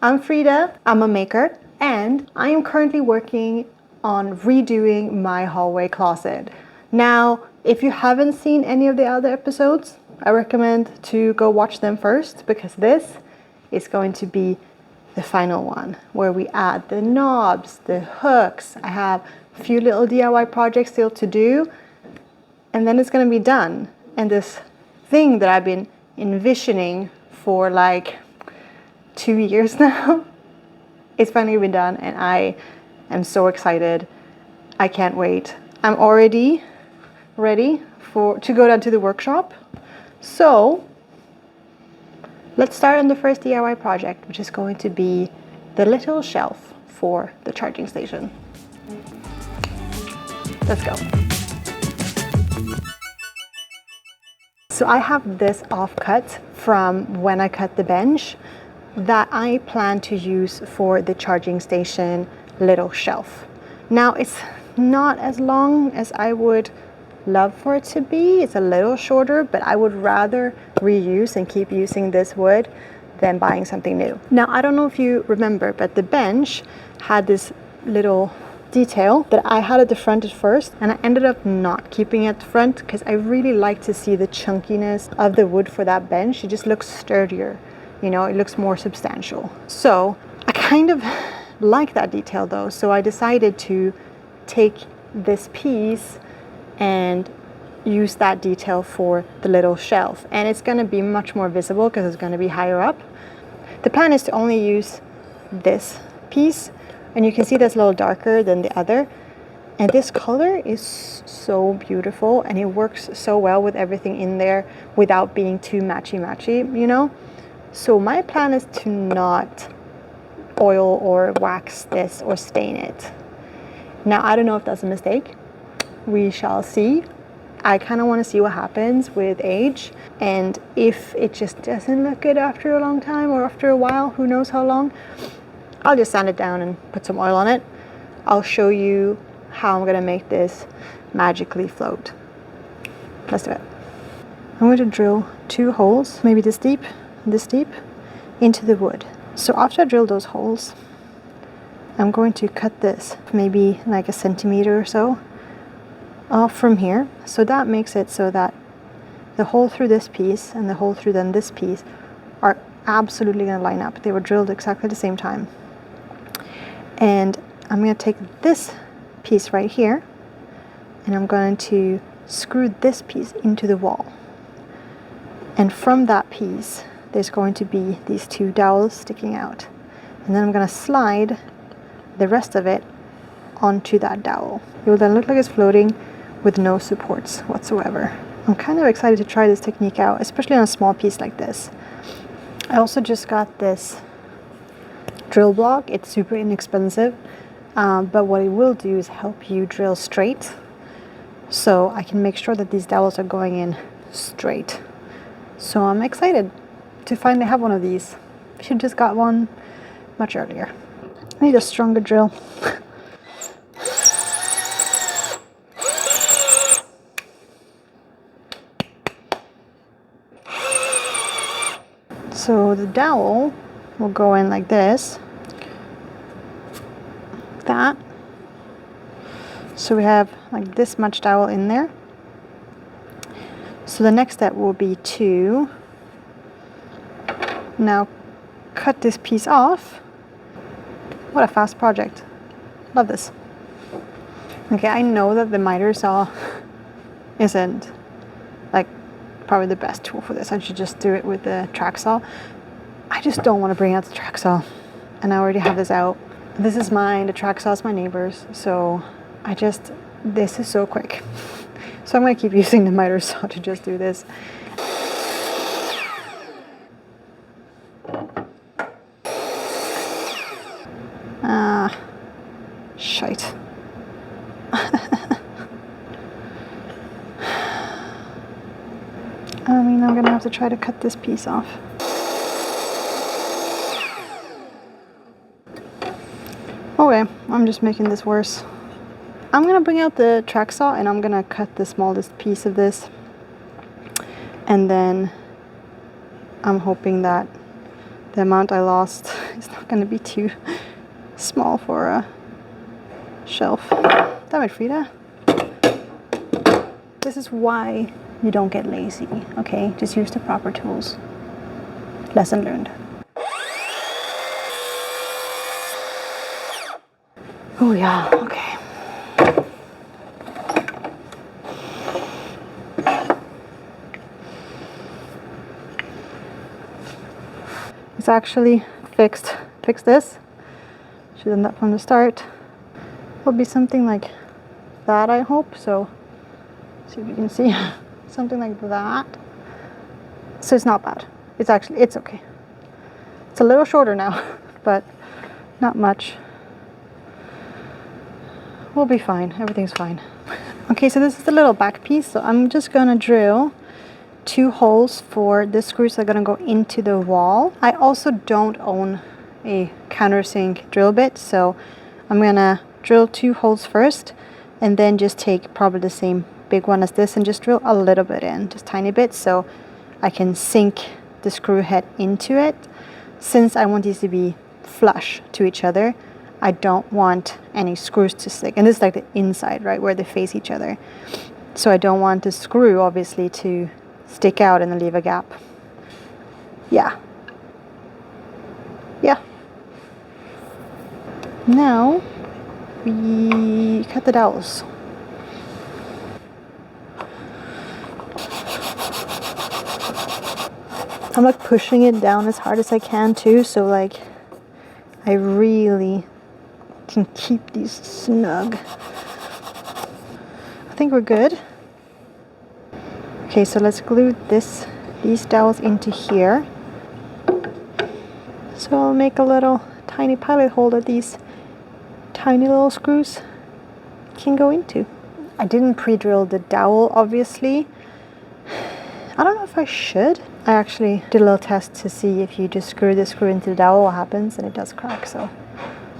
I'm Frida, I'm a maker, and I am currently working on redoing my hallway closet. Now, if you haven't seen any of the other episodes, I recommend to go watch them first, because this is going to be the final one where we add the knobs, the hooks. I have a few little DIY projects still to do, and then it's going to be done. And this thing that I've been envisioning for like 2 years now, it's finally been done, and I am so excited. I can't wait. I'm already ready to go down to the workshop. So let's start on the first DIY project, which is going to be the little shelf for the charging station. Let's go. So I have this offcut from when I cut the bench that I plan to use for the charging station little shelf. Now, it's not as long as I would love for it to be. It's a little shorter, but I would rather reuse and keep using this wood than buying something new. Now, I don't know if you remember, but the bench had this little detail that I had at the front at first, and I ended up not keeping it at the front because I really like to see the chunkiness of the wood for that bench. It just looks sturdier, you know, it looks more substantial. So I kind of like that detail though, so I decided to take this piece and use that detail for the little shelf, and it's going to be much more visible because it's going to be higher up. The plan is to only use this piece, and you can see that's a little darker than the other, and this color is so beautiful and it works so well with everything in there without being too matchy, you know. So my plan is to not oil or wax this or stain it. Now, I don't know if that's a mistake. We shall see. I kind of want to see what happens with age, and if it just doesn't look good after a long time or after a while, who knows how long, I'll just sand it down and put some oil on it. I'll show you how I'm going to make this magically float. Let's do it. I'm going to drill 2 holes, maybe this deep, into the wood. So after I drill those holes, I'm going to cut this maybe like 1 centimeter or so off from here. So that makes it so that the hole through this piece and the hole through then this piece are absolutely going to line up. They were drilled exactly at the same time. And I'm going to take this piece right here, and I'm going to screw this piece into the wall. And from that piece, there's going to be these 2 dowels sticking out. And then I'm going to slide the rest of it onto that dowel. It will then look like it's floating with no supports whatsoever. I'm kind of excited to try this technique out, especially on a small piece like this. I also just got this drill block. It's super inexpensive, but what it will do is help you drill straight. So I can make sure that these dowels are going in straight. So I'm excited to finally have one of these. I should have just got one much earlier. I need a stronger drill. So the dowel will go in like this, that. So we have like this much dowel in there. So the next step will be to now cut this piece off. What a fast project. Love this. Okay, I know that the miter saw isn't like probably the best tool for this. I should just do it with the track saw. I just don't want to bring out the track saw, and I already have this out. This is mine, the track saw is my neighbor's, so this is so quick. So I'm going to keep using the miter saw to just do this. Shite. I mean, I'm gonna have to try to cut this piece off. Okay, I'm just making this worse. I'm gonna bring out the track saw and I'm gonna cut the smallest piece of this, and then I'm hoping that the amount I lost is not going to be too small for a shelf. Damn it, Frida. This is why you don't get lazy, okay? Just use the proper tools. Lesson learned. Oh yeah, okay. It's actually fixed this. Should have done that from the start. Will be something like that, I hope. So see if you can see something like that. So it's not bad. It's okay. It's a little shorter now, but not much. We'll be fine. Everything's fine. Okay, so this is the little back piece. So I'm just gonna drill 2 holes for the screws that are gonna go into the wall. I also don't own a countersink drill bit, so I'm gonna drill 2 holes first and then just take probably the same big one as this and just drill a little bit in, just tiny bit, so I can sink the screw head into it. Since I want these to be flush to each other, I don't want any screws to stick. And this is like the inside, right, where they face each other. So I don't want the screw, obviously, to stick out and then leave a gap. Yeah. Yeah. Now, we cut the dowels. I'm like pushing it down as hard as I can too, so like I really can keep these snug. I think we're good. Okay, so let's glue these dowels into here. So I'll make a little tiny pilot hole that these tiny little screws can go into. I didn't pre-drill the dowel, obviously. I don't know if I should. I actually did a little test to see if you just screw the screw into the dowel, what happens, and it does crack, so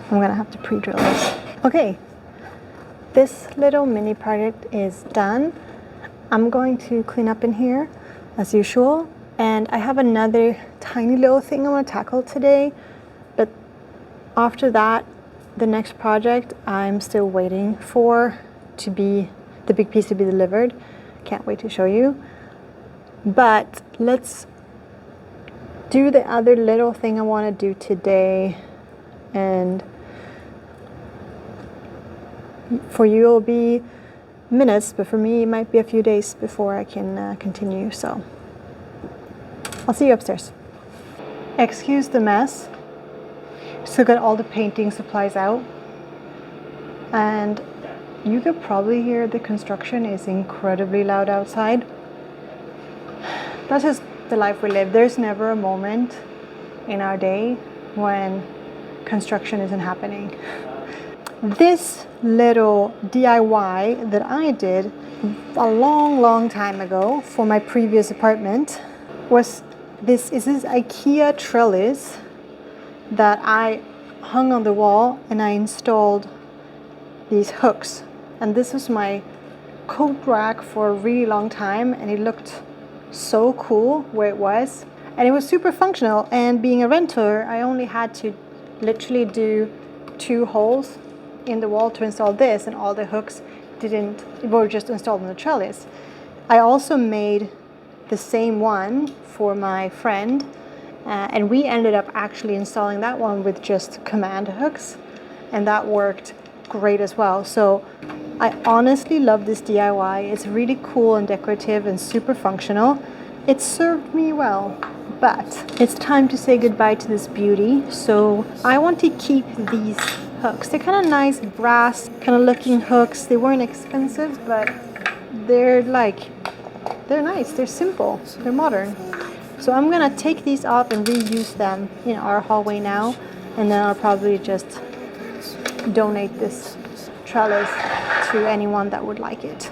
I'm gonna have to pre-drill this. Okay, this little mini project is done. I'm going to clean up in here as usual, and I have another tiny little thing I want to tackle today, but after that, the next project I'm still waiting for to be the big piece to be delivered. Can't wait to show you. But let's do the other little thing I want to do today, and for you it'll be minutes, but for me it might be a few days before I can continue, so I'll see you upstairs. Excuse the mess. Still got all the painting supplies out, and you could probably hear the construction is incredibly loud outside. That's just the life we live. There's never a moment in our day when construction isn't happening. This little DIY that I did a long time ago for my previous apartment was this IKEA trellis that I hung on the wall, and I installed these hooks. And this was my coat rack for a really long time, and it looked so cool where it was, and it was super functional. And being a renter, I only had to literally do 2 holes in the wall to install this, and all the hooks were just installed on the trellis. I also made the same one for my friend, and we ended up actually installing that one with just command hooks, and that worked great as well. So I honestly love this DIY. It's really cool and decorative and super functional. It served me well, but it's time to say goodbye to this beauty. So I want to keep these hooks. They're kind of nice brass kind of looking hooks. They weren't expensive, but they're nice. They're simple. They're modern. So I'm gonna take these off and reuse them in our hallway now, and then I'll probably just donate this trellis to anyone that would like it.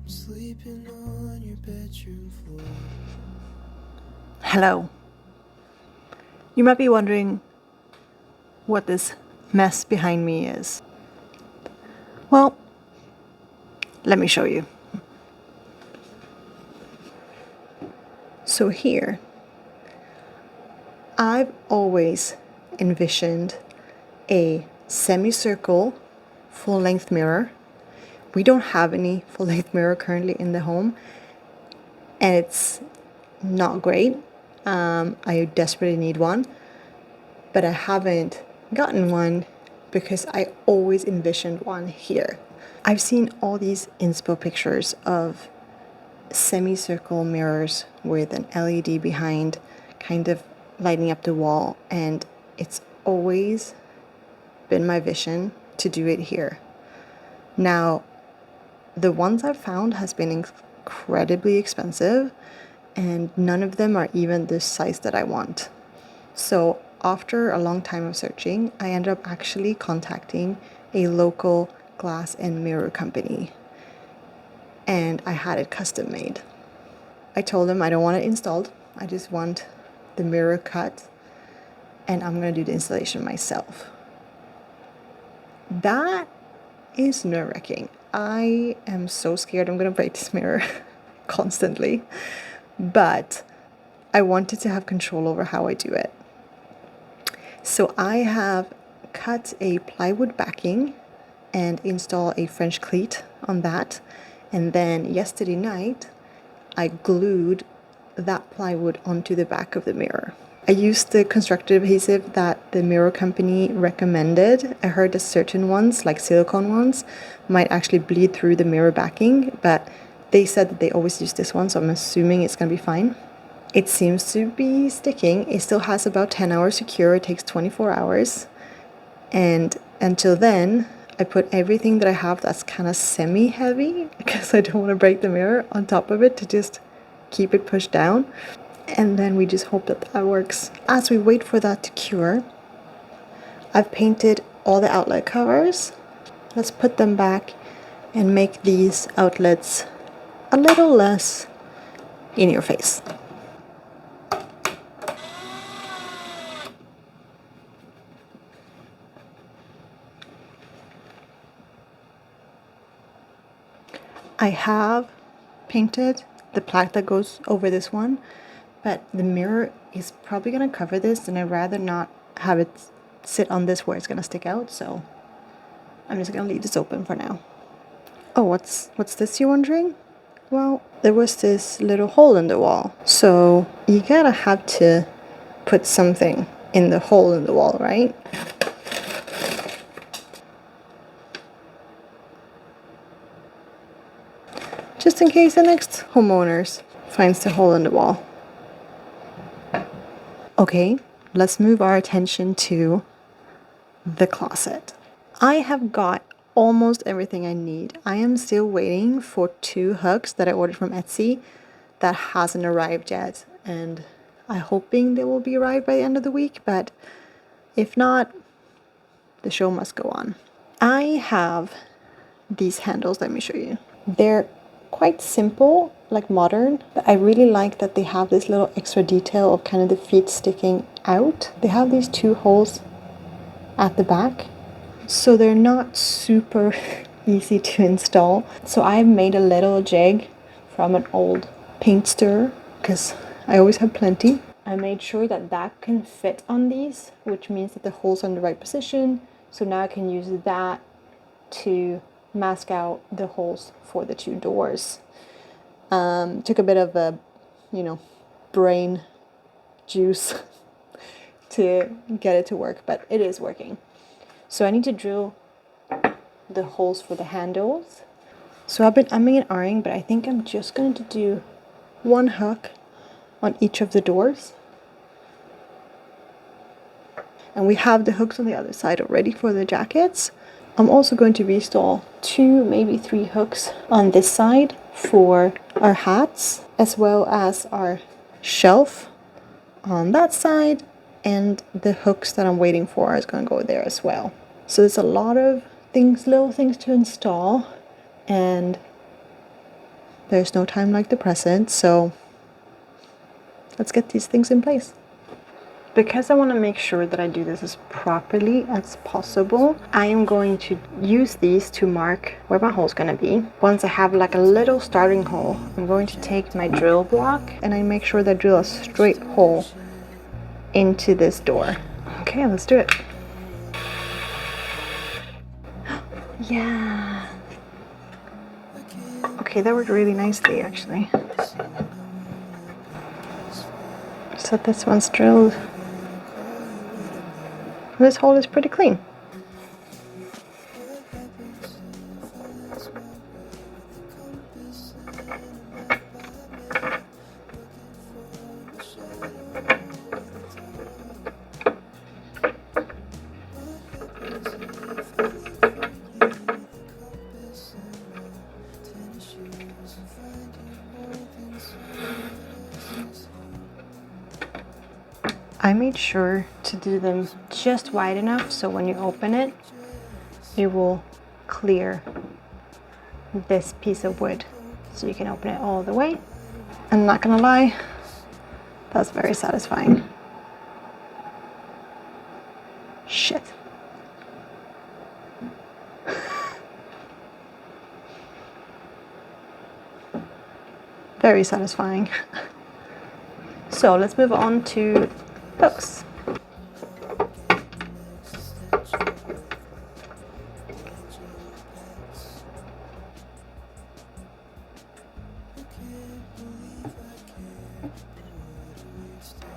Sleeping on your bedroom floor. Hello. You might be wondering, what this mess behind me is? Well, let me show you. So here, I've always envisioned a semicircle full-length mirror. We don't have any full-length mirror currently in the home, and it's not great. I desperately need one, but I haven't gotten one because I always envisioned one here. I've seen all these inspo pictures of semicircle mirrors with an LED behind, kind of lighting up the wall, and it's always been my vision to do it here. Now, the ones I've found has been incredibly expensive, and none of them are even the size that I want. So after a long time of searching, I ended up actually contacting a local glass and mirror company, and I had it custom made. I told them I don't want it installed, I just want the mirror cut, and I'm gonna do the installation myself. That is nerve-wracking. I am so scared I'm gonna break this mirror constantly, but I wanted to have control over how I do it. So I have cut a plywood backing and install a French cleat on that, and then yesterday night I glued that plywood onto the back of the mirror. I used the constructive adhesive that the mirror company recommended. I heard that certain ones, like silicone ones, might actually bleed through the mirror backing, but they said that they always use this one, so I'm assuming it's gonna be fine. It seems to be sticking. It still has about 10 hours to cure. It takes 24 hours. And until then, I put everything that I have that's kind of semi-heavy, because I don't want to break the mirror, on top of it to just keep it pushed down. And then we just hope that that works. As we wait for that to cure, I've painted all the outlet covers. Let's put them back and make these outlets a little less in your face. I have painted the plaque that goes over this one, but the mirror is probably going to cover this, and I'd rather not have it sit on this where it's going to stick out, so I'm just going to leave this open for now. Oh, what's this, you're wondering? Well, there was this little hole in the wall, so you gotta have to put something in the hole in the wall, right? Just in case the next homeowners finds the hole in the wall. Okay, let's move our attention to the closet. I have got almost everything I need. I am still waiting for 2 hooks that I ordered from Etsy that hasn't arrived yet, and I'm hoping they will be arrived by the end of the week, but if not, the show must go on. I have these handles, let me show you. They're quite simple, like modern, but I really like that they have this little extra detail of kind of the feet sticking out. They have these 2 holes at the back, so they're not super easy to install. So I made a little jig from an old paint stirrer, because I always have plenty. I made sure that that can fit on these, which means that the holes are in the right position. So now I can use that to mask out the holes for the 2 doors. Took a bit of a, brain juice to get it to work, but it is working. So I need to drill the holes for the handles. So I've been umming and ahhing, but I think I'm just going to do 1 hook on each of the doors. And we have the hooks on the other side already for the jackets. I'm also going to reinstall 2, maybe 3 hooks on this side for our hats, as well as our shelf on that side, and the hooks that I'm waiting for is going to go there as well. So there's a lot of things, little things to install, and there's no time like the present, so let's get these things in place. Because I want to make sure that I do this as properly as possible, I am going to use these to mark where my hole is going to be. Once I have like a little starting hole, I'm going to take my drill block and I make sure that I drill a straight hole into this door. Okay, let's do it. Yeah. Okay, that worked really nicely actually. So this one's drilled. This hole is pretty clean. I made sure to do them just wide enough so when you open it, it will clear this piece of wood. So you can open it all the way. I'm not gonna lie, that's very satisfying. Shit. Very satisfying. So let's move on to hooks.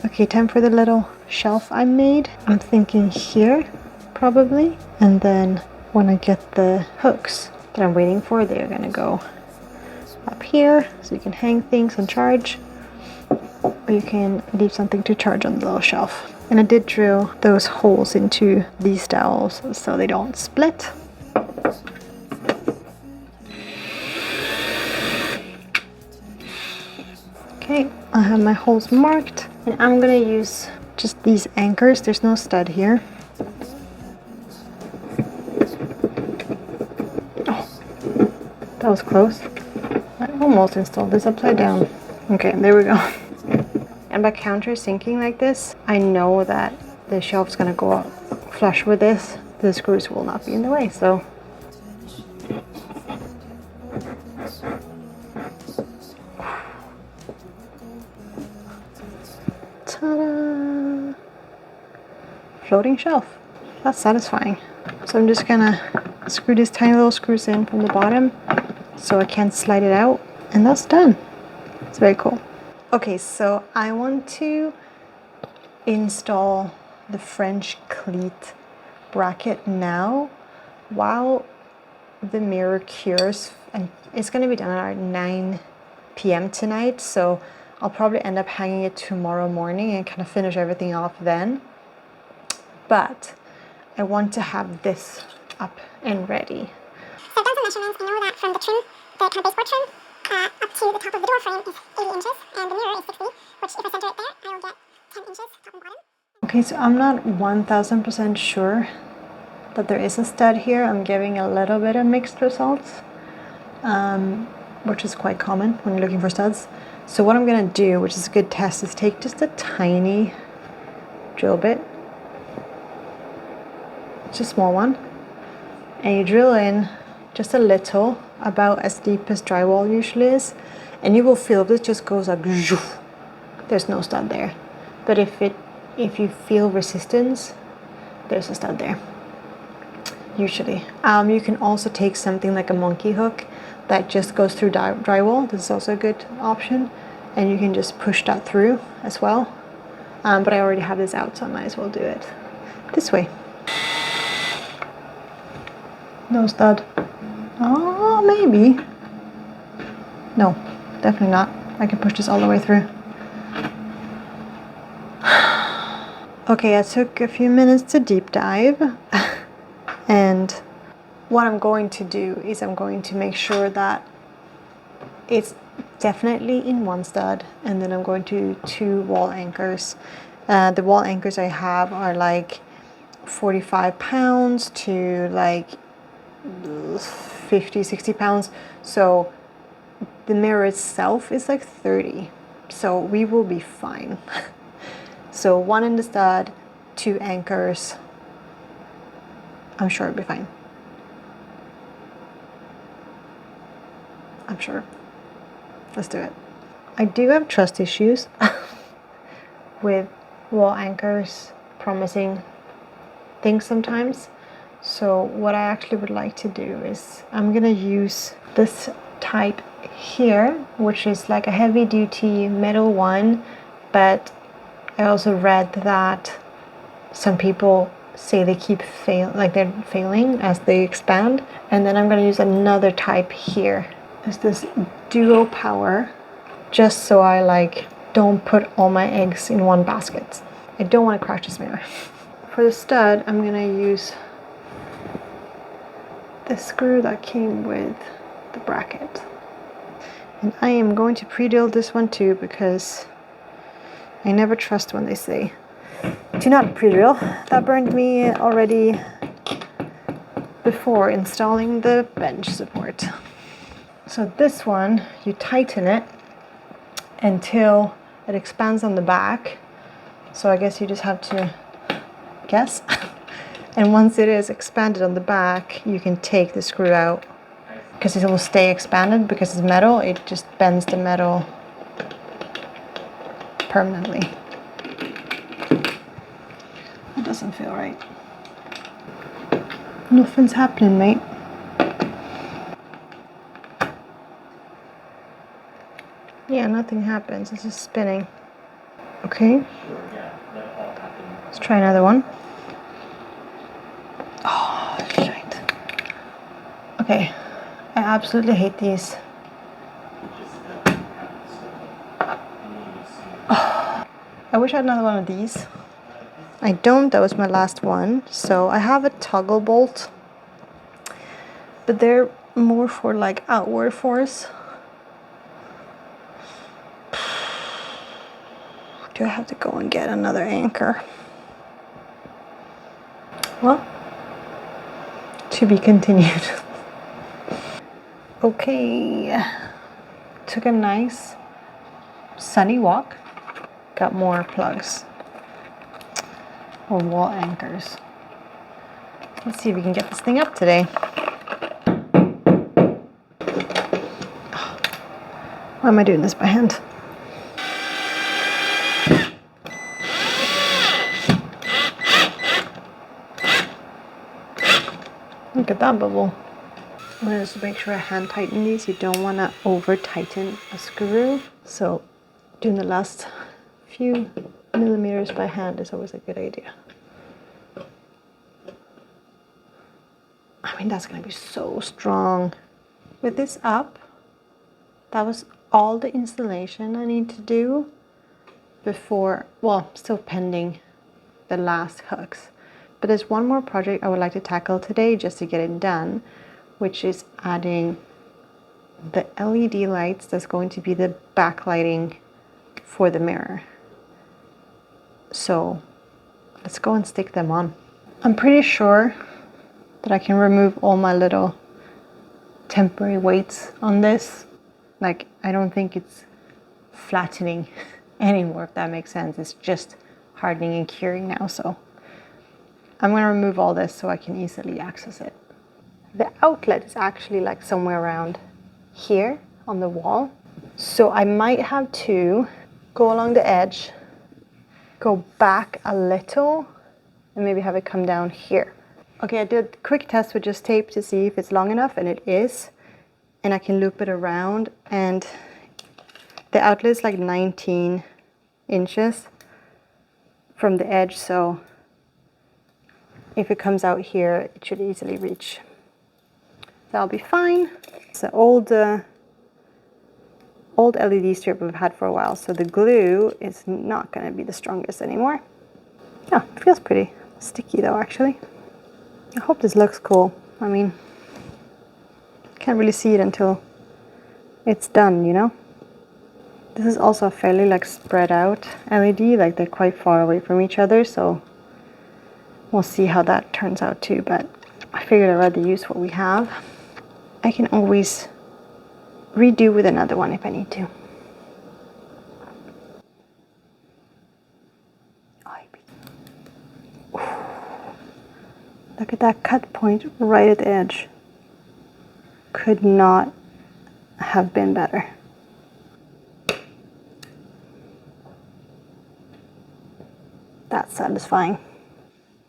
Okay, time for the little shelf I made. I'm thinking here, probably. And then when I get the hooks that I'm waiting for, they're gonna go up here, so you can hang things and charge. Or you can leave something to charge on the little shelf. And I did drill those holes into these dowels so they don't split. Okay, I have my holes marked and I'm gonna use just these anchors. There's no stud here. Oh, that was close. I almost installed this upside down. Okay, there we go. And by countersinking like this, I know that the shelf's gonna go up flush with this. The screws will not be in the way, so. Ta-da! Floating shelf. That's satisfying. So I'm just gonna screw these tiny little screws in from the bottom so I can slide it out, and that's done. It's very cool. Okay, so I want to install the French cleat bracket now while the mirror cures, and it's going to be done at 9 p.m. tonight, so I'll probably end up hanging it tomorrow morning and kind of finish everything off then. But I want to have this up and ready. So I've done some measurements. I know that from the trim, the kind of baseboard trim, up to the top of the door frame is 80 inches, and the mirror is 60, which if I center it there, I will get 10 inches top and bottom. Okay, so I'm not 1000% sure that there is a stud here. I'm giving a little bit of mixed results, which is quite common when you're looking for studs. So what I'm gonna do, which is a good test, is take just a tiny drill bit, just a small one, and you drill in just a little, about as deep as drywall usually is, and you will feel this just goes like zhoof. There's no stud there. But if you feel resistance, there's a stud there. Usually. You can also take something like a monkey hook that just goes through drywall. This is also a good option, and you can just push that through as well. But I already have this out, so I might as well do it this way. No stud. Oh, maybe. No, definitely not. I can push this all the way through. Okay, I took a few minutes to deep dive. And what I'm going to do is I'm going to make sure that it's definitely in one stud, and then I'm going to 2 wall anchors. The wall anchors I have are like 45 pounds to like 50, 60 pounds. So the mirror itself is like 30. So we will be fine. So one in the stud, 2 anchors. I'm sure it'll be fine. I'm sure. Let's do it. I do have trust issues with wall anchors promising things sometimes. So what I actually would like to do is I'm gonna use this type here, which is like a heavy duty metal one, but I also read that some people say they keep they're failing as they expand. And then I'm gonna use another type here. There's this duo power, just so I don't put all my eggs in one basket. I don't want to crash this mirror. For the stud, I'm gonna use the screw that came with the bracket. And I am going to pre-drill this one too, because I never trust when they say do not pre-drill. That burned me already before installing the bench support. So this one, you tighten it until it expands on the back. So I guess you just have to guess. And once it is expanded on the back, you can take the screw out, because it will stay expanded because it's metal. It just bends the metal permanently. That doesn't feel right. Nothing's happening, mate. Yeah, nothing happens. It's just spinning. Okay. Let's try another one. Oh, shit. Okay. I absolutely hate these. Oh, I wish I had another one of these. I don't. That was my last one. So I have a toggle bolt, but they're more for like outward force. Do I have to go and get another anchor? Well, to be continued. Okay, took a nice sunny walk. Got more plugs or wall anchors. Let's see if we can get this thing up today. Why am I doing this by hand? Look at that bubble. I'm gonna just make sure I hand tighten these. You don't want to over tighten a screw. So doing the last few millimeters by hand is always a good idea. I mean, that's gonna be so strong. With this up, that was all the installation I need to do before, well, still pending the last hooks. But there's one more project I would like to tackle today just to get it done, which is adding the LED lights that's going to be the backlighting for the mirror. So let's go and stick them on. I'm pretty sure that I can remove all my little temporary weights on this. Like, I don't think it's flattening anymore, if that makes sense. It's just hardening and curing now. So I'm going to remove all this so I can easily access it. The outlet is actually like somewhere around here on the wall. So I might have to go along the edge, go back a little, and maybe have it come down here. Okay, I did a quick test with just tape to see if it's long enough, and it is. And I can loop it around, and the outlet is like 19 inches from the edge, so if it comes out here, it should easily reach. That'll be fine. It's an old LED strip we've had for a while, so the glue is not going to be the strongest anymore. Yeah, it feels pretty sticky though, actually. I hope this looks cool. I mean, can't really see it until it's done, you know? This is also a fairly like spread out LED, like they're quite far away from each other, so we'll see how that turns out too, but I figured I'd rather use what we have. I can always redo with another one if I need to. Look at that cut point right at the edge. Could not have been better. That's satisfying.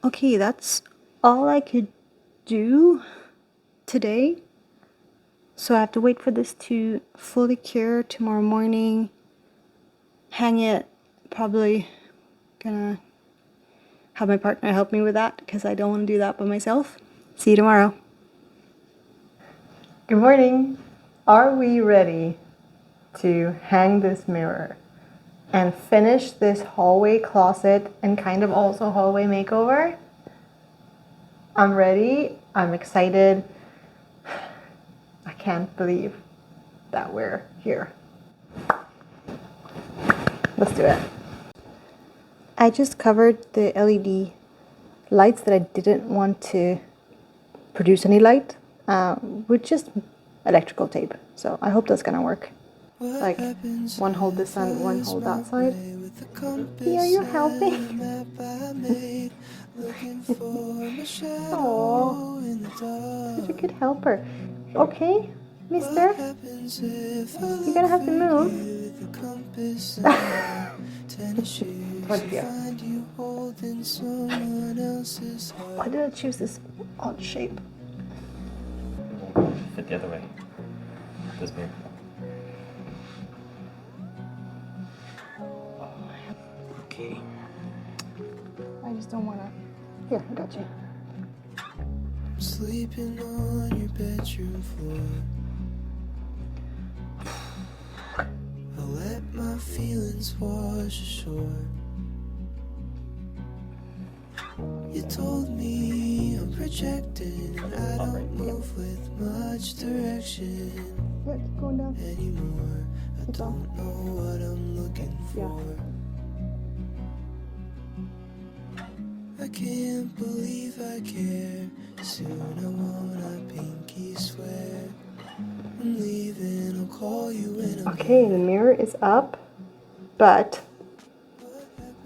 Okay, that's all I could do today. So I have to wait for this to fully cure tomorrow morning. Hang it. Probably gonna have my partner help me with that because I don't want to do that by myself. See you tomorrow. Good morning. Are we ready to hang this mirror and finish this hallway closet and kind of also hallway makeover? I'm ready. I'm excited. I can't believe that we're here. Let's do it. I just covered the LED lights that I didn't want to produce any light with just electrical tape. So I hope that's gonna work. Like one hold this side, one hold that side. Are you helping? Oh, such a good helper. Okay, mister, you're gonna have to move. Why did I choose this odd shape? It won't fit the other way. This mirror. Okay. I just don't wanna. Here, I got you. I'm sleeping on your bedroom floor. I'll let my feelings wash ashore. You told me I'm projecting and I don't move with much direction Yeah, keep going down. anymore. I don't know what I'm looking for. I can't believe I care. Soon I wanna pinky swear. I'm leaving, I'll call you when I'm Okay, the mirror is up, but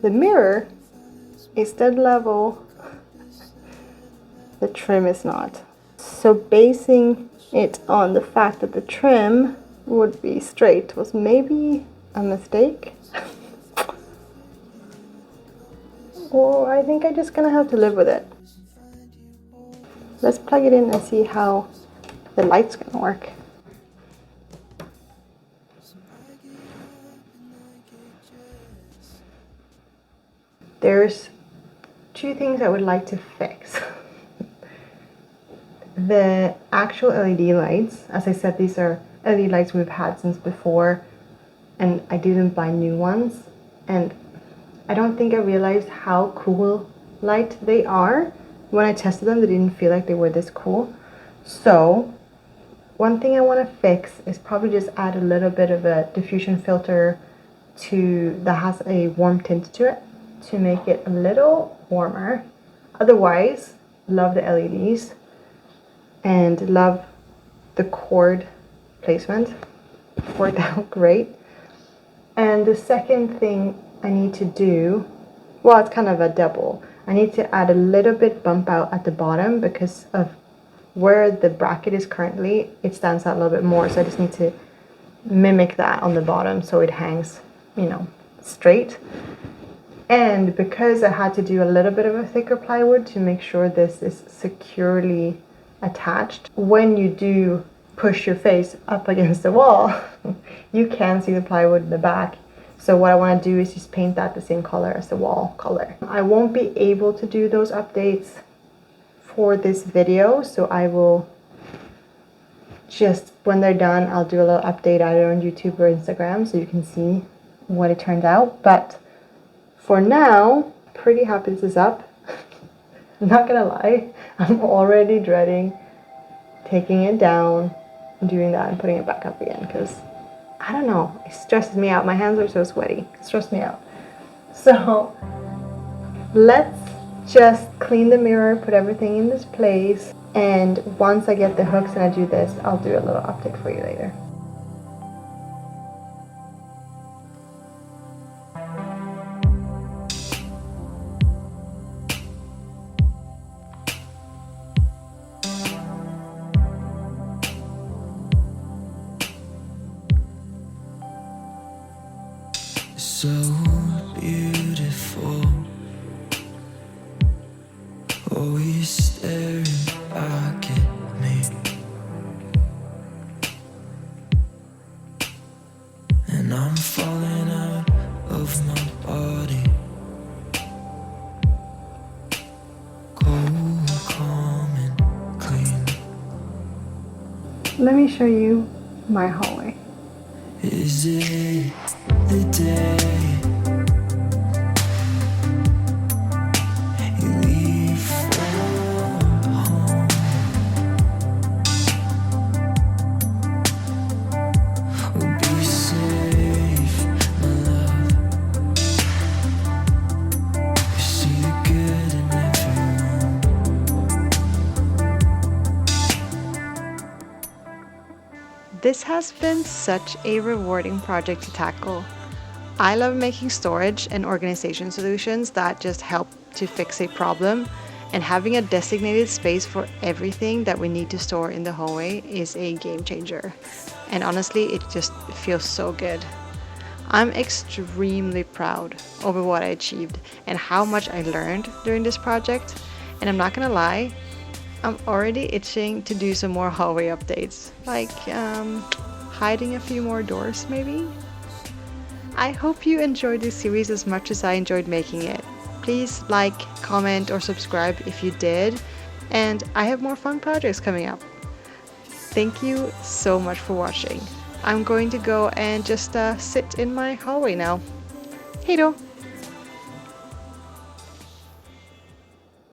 the mirror is dead level. The trim is not. So basing it on the fact that the trim would be straight was maybe a mistake. Or I think I'm just gonna have to live with it. Let's plug it in and see how the light's gonna work. There's two things I would like to fix. The actual LED lights, as I said, these are LED lights we've had since before, and I didn't buy new ones. And I don't think I realized how cool light they are. When I tested them, they didn't feel like they were this cool. So one thing I want to fix is probably just add a little bit of a diffusion filter that has a warm tint to it to make it a little warmer. Otherwise, love the LEDs and love the cord placement. Worked out great. And the second thing I need to do, well, it's kind of a double. I need to add a little bit bump out at the bottom because of where the bracket is currently. It stands out a little bit more, so I just need to mimic that on the bottom so it hangs, straight. And because I had to do a little bit of a thicker plywood to make sure this is securely attached, when you do push your face up against the wall, you can see the plywood in the back. So what I want to do is just paint that the same color as the wall color. I won't be able to do those updates for this video, so I will just, when they're done, I'll do a little update either on YouTube or Instagram so you can see what it turned out. But for now, pretty happy this is up. I'm not gonna lie, I'm already dreading taking it down, doing that and putting it back up again because I don't know, it stresses me out. My hands are so sweaty, it stresses me out. So let's just clean the mirror, put everything in this place, and once I get the hooks and I do this, I'll do a little update for you later. so beautiful, always staring back at me. And I'm falling out of my body, cold, calm and clean. Let me show you my hallway. Is it the day you leave for home? Oh, be safe, my love. You see the good in everyone. This has been such a rewarding project to tackle. I love making storage and organization solutions that just help to fix a problem, and having a designated space for everything that we need to store in the hallway is a game changer. And honestly, it just feels so good. I'm extremely proud over what I achieved and how much I learned during this project. And I'm not gonna lie, I'm already itching to do some more hallway updates, like hiding a few more doors maybe? I hope you enjoyed this series as much as I enjoyed making it. Please like, comment, or subscribe if you did, and I have more fun projects coming up. Thank you so much for watching. I'm going to go and just sit in my hallway now. Hej då!